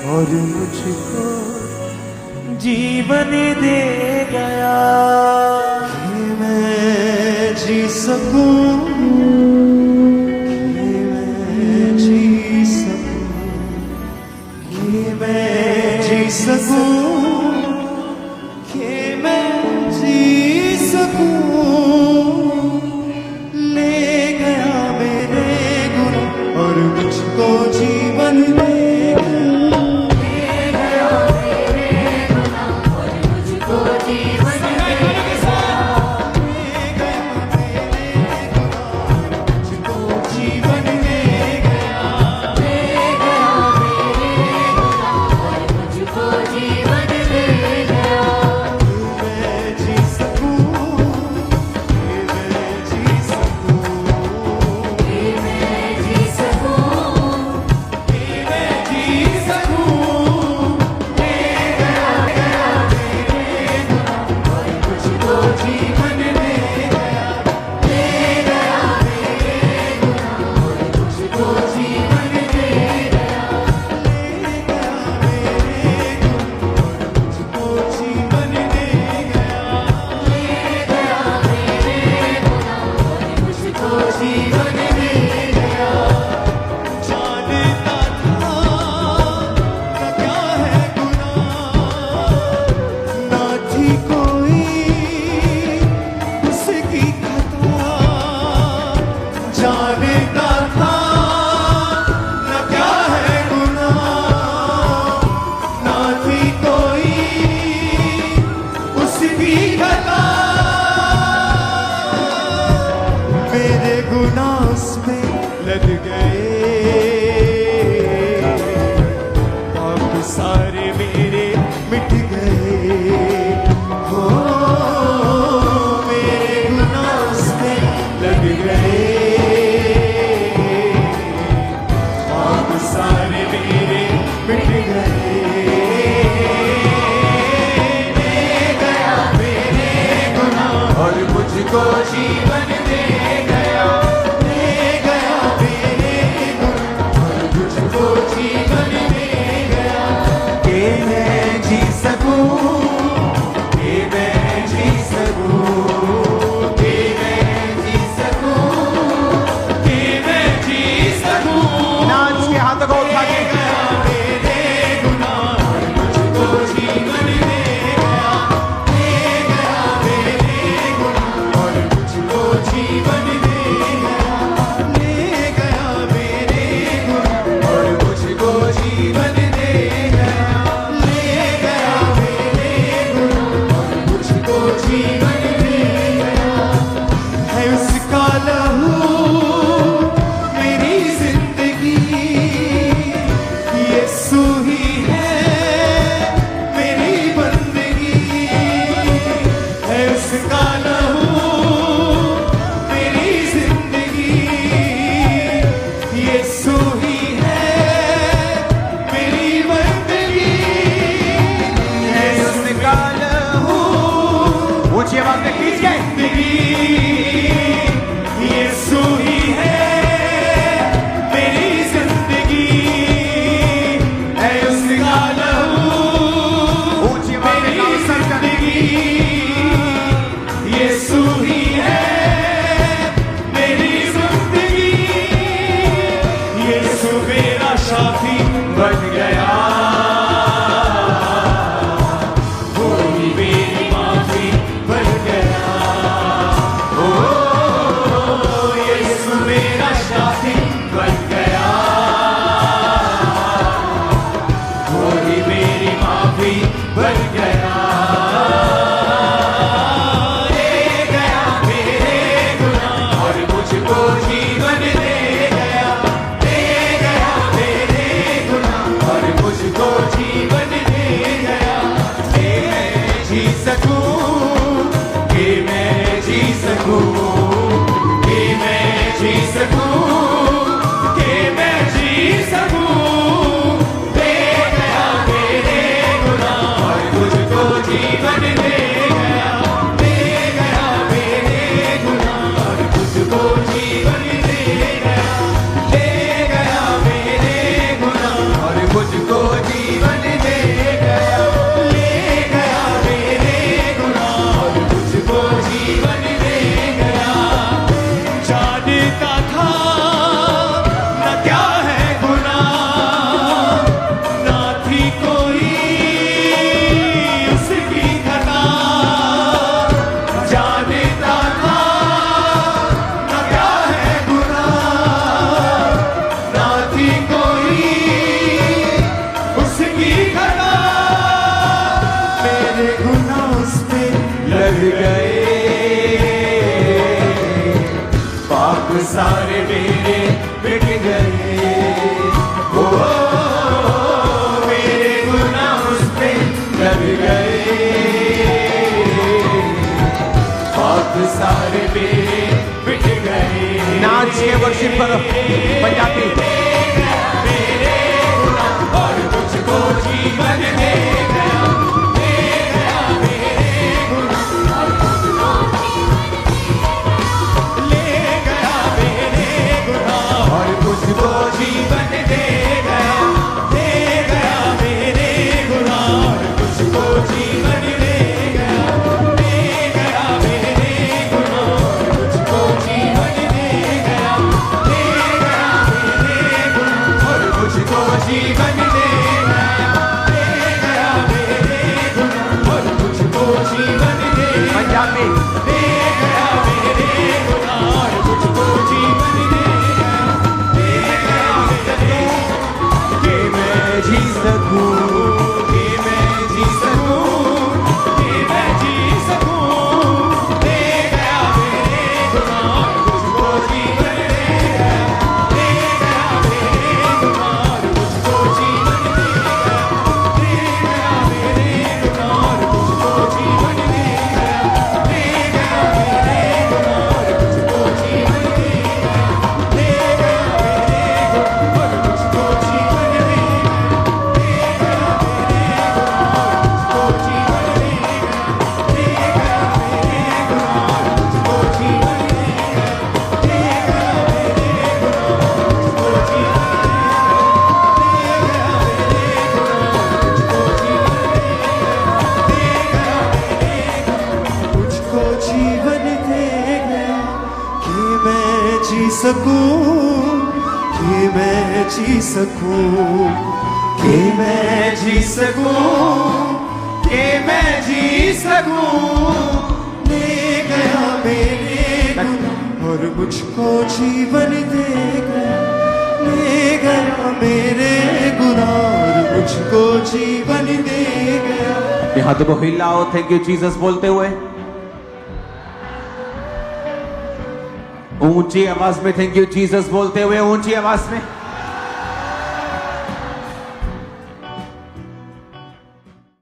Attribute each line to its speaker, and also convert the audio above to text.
Speaker 1: और मुझको जीवन दे गया कि मैं जी सकूं, कि मैं जी सकूं, कि मैं जी सकूं, कि मैं जी सकूं। ले गया मेरे गुनाह और मुझको जीवन दे लग गए, पाप सारे मेरे मिट गए। हो मेरे गुनाह उसमें लग गए, पाप सारे मेरे मिट गए। ले गया मेरे गुनाह और मुझको जीवन दे गया। Oh सारे मेरे मिट गए। ओ मेरे गुनाह उस पे लग गए, पाप सारे मेरे मिट गए।
Speaker 2: नाच के वर्शिप करो पंजाबी।
Speaker 1: मेरे गुनाह और मुझको जीवन दे गया, दे गया मेरे गुनाह और मुझको ले गया मेरे गुनाह और मुझको जीवन दे गया, दे गया मेरे गुनाह और मुझको जीवन दे गया, दे गया मेरे गुनाह और मुझको जीवन दे गया, दे गया मेरे गुनाह और मुझको जीवन दे गया, दे गया मेरे गुनाह और मुझको जीवन दे गया।
Speaker 2: पंजाबी।
Speaker 1: दे गया मेरे गुनाह और मुझको जीवन दे गया, दे गया मेरे कि मैं जी सकूं, कि मैं जी सकूं, कि मैं जी सकूं। दे गया मेरे गुनाह और मुझको जीवन दे गया, दे गया मेरे गुनाह और मुझको जीवन दे गया, दे गया मेरे गुनाह और मुझको जीवन दे गया, दे गया मेरे गुनाह और मुझको जीवन दे गया, दे गया मेरे गुनाह और मुझको जीवन दे गया, दे गया मेरे गुनाह और मुझको जीवन दे गया, दे गया मेरे गुनाह और मुझको जीवन दे गया, दे गया मेरे गुनाह और मुझको जीवन दे गया, दे गया मेरे गुनाह और मुझको जीवन दे गया, दे गया मेरे गुनाह मुझको जीवन दे गया कि मैं जी सकूं, कि मैं जी सकूं, कि मैं जी सकूं, कि मैं जी सकूं। ले गया मेरे गुनाह और मुझको जीवन दे गया, ले गया मेरे गुनाह और मुझको जीवन दे गया।
Speaker 2: अपने हाथों को हिलाओ थैंक यू जीसस बोलते हुए। ऊंची आवाज में थैंक यू जीसस बोलते हुए, ऊंची आवाज में।